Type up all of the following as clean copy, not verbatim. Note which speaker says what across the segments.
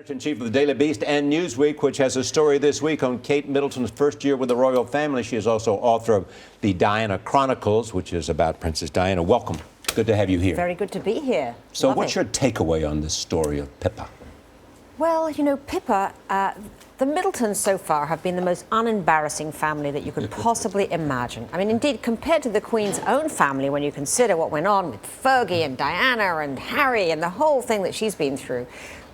Speaker 1: Editor-in-Chief of the Daily Beast and Newsweek, which has a story this week on Kate Middleton's first year with the royal family. She is also author of the Diana Chronicles, which is about Princess Diana. Welcome. Good to have you here.
Speaker 2: Very good to be here.
Speaker 1: So
Speaker 2: Love
Speaker 1: what's
Speaker 2: it.
Speaker 1: your takeaway on this story of Pippa?
Speaker 2: Well, you know, Pippa, the Middletons so far have been the most unembarrassing family that you could possibly imagine. I mean, indeed, compared to the Queen's own family, when you consider what went on with Fergie and Diana and Harry and the whole thing that she's been through,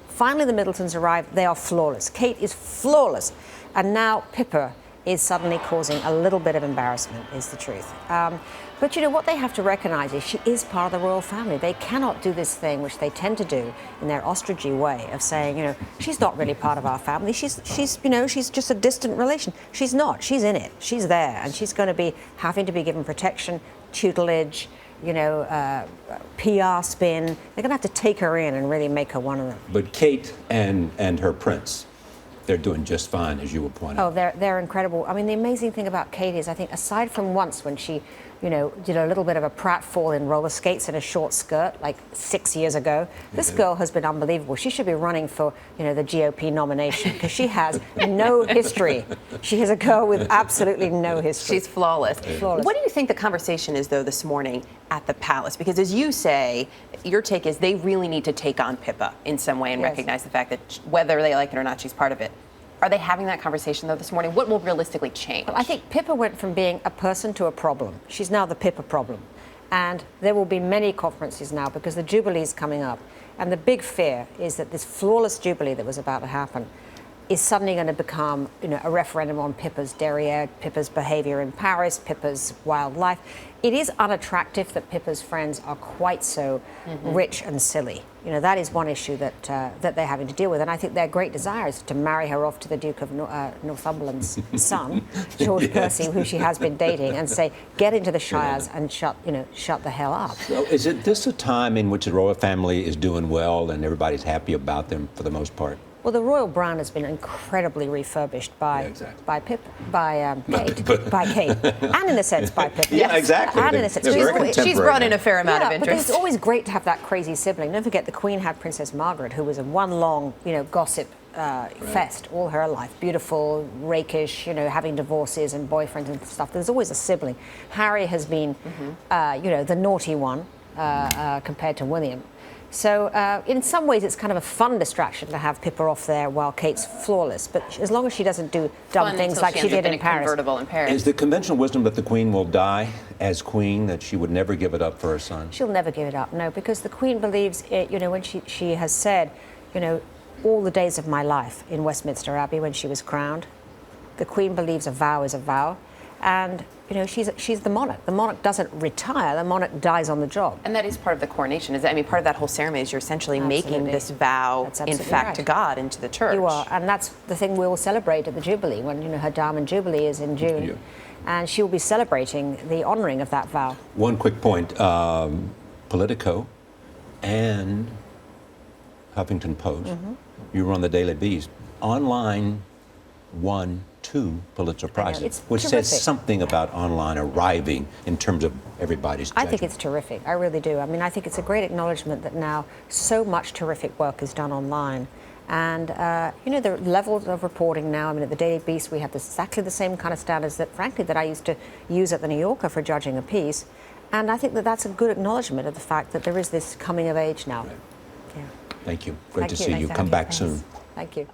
Speaker 2: finally the Middletons arrived. They are flawless. Kate is flawless. And now Pippa is suddenly causing a little bit of embarrassment, is the truth. But you know, what they have to recognize is she is part of the royal family. They cannot do this thing, which they tend to do in their ostrichy way of saying, you know, she's not really part of our family. She's just a distant relation. She's not. She's in it. She's there. And she's going to be having to be given protection, tutelage, you know, PR spin. They're going to have to take her in and really make her one of them.
Speaker 1: But Kate and her prince, they're doing just fine, as you will point out.
Speaker 2: Oh, they're incredible. I mean, the amazing thing about Kate is, I think, aside from once when she, you know, did a little bit of a pratfall in roller skates in a short skirt, like 6 years ago, this girl has been unbelievable. She should be running for, you know, the GOP nomination because she has no history. She is a girl with absolutely no history.
Speaker 3: She's flawless.
Speaker 2: Flawless.
Speaker 3: What do you think the conversation is, though, this morning at the palace? Because as you say, your take is they really need to take on Pippa in some way and
Speaker 2: Yes.
Speaker 3: recognize the fact that whether they like it or not, she's part of it. Are they having that conversation, though, this morning? What will realistically change?
Speaker 2: Well, I think Pippa went from being a person to a problem. She's now the Pippa problem. And there will be many conferences now because the Jubilee is coming up. And the big fear is that this flawless Jubilee that was about to happen is suddenly going to become, you know, a referendum on Pippa's derriere, Pippa's behavior in Paris, Pippa's wildlife. It is unattractive that Pippa's friends are quite so rich and silly. You know, that is one issue that that they're having to deal with. And I think their great desire is to marry her off to the Duke of Northumberland's son, George Percy, who she has been dating, and say, get into the Shires and shut the hell up.
Speaker 1: So is this a time in which the royal family is doing well and everybody's happy about them for the most part?
Speaker 2: Well, the royal brand has been incredibly refurbished by Kate, and in a sense by Pippa.
Speaker 1: Yeah, exactly.
Speaker 2: And in a sense,
Speaker 3: She's brought in a fair amount of interest.
Speaker 2: But it's always great to have that crazy sibling. Don't forget, the Queen had Princess Margaret, who was a one long, you know, gossip fest all her life. Beautiful, rakish, you know, having divorces and boyfriends and stuff. There's always a sibling. Harry has been, you know, the naughty one compared to William. So in some ways, it's kind of a fun distraction to have Pippa off there while Kate's flawless. But as long as she doesn't do dumb things like she did in Paris.
Speaker 3: Convertible in Paris.
Speaker 1: Is the conventional wisdom that the Queen will die as Queen, that she would never give it up for her son?
Speaker 2: She'll never give it up, no, because the Queen believes, you know, when she has said, you know, all the days of my life in Westminster Abbey when she was crowned, the Queen believes a vow is a vow. And, you know, she's the monarch. The monarch doesn't retire. The monarch dies on the job.
Speaker 3: And that is part of the coronation. I mean, part of that whole ceremony is you're essentially making this vow, in fact, to God and to the church.
Speaker 2: You are. And that's the thing we will celebrate at the Jubilee, when, you know, her Diamond Jubilee is in June.
Speaker 1: Yeah.
Speaker 2: And she will be celebrating the honouring of that vow.
Speaker 1: One quick point. Politico and Huffington Post, you were on the Daily Beast, online won 2 Pulitzer Prizes, which
Speaker 2: terrific.
Speaker 1: says something about online arriving in terms of everybody's judgment.
Speaker 2: I think it's terrific. I really do. I mean, I think it's a great acknowledgement that now so much terrific work is done online. And, you know, the levels of reporting now, I mean, at the Daily Beast, we have exactly the same kind of standards that, frankly, that I used to use at the New Yorker for judging a piece. And I think that that's a good acknowledgement of the fact that there is this coming of age now.
Speaker 1: Right.
Speaker 2: Yeah.
Speaker 1: Thank you. Great
Speaker 2: Thank
Speaker 1: to
Speaker 2: you.
Speaker 1: see
Speaker 2: Nice
Speaker 1: you.
Speaker 2: to
Speaker 1: Come
Speaker 2: have
Speaker 1: back
Speaker 2: Thanks.
Speaker 1: soon.
Speaker 2: Thank you.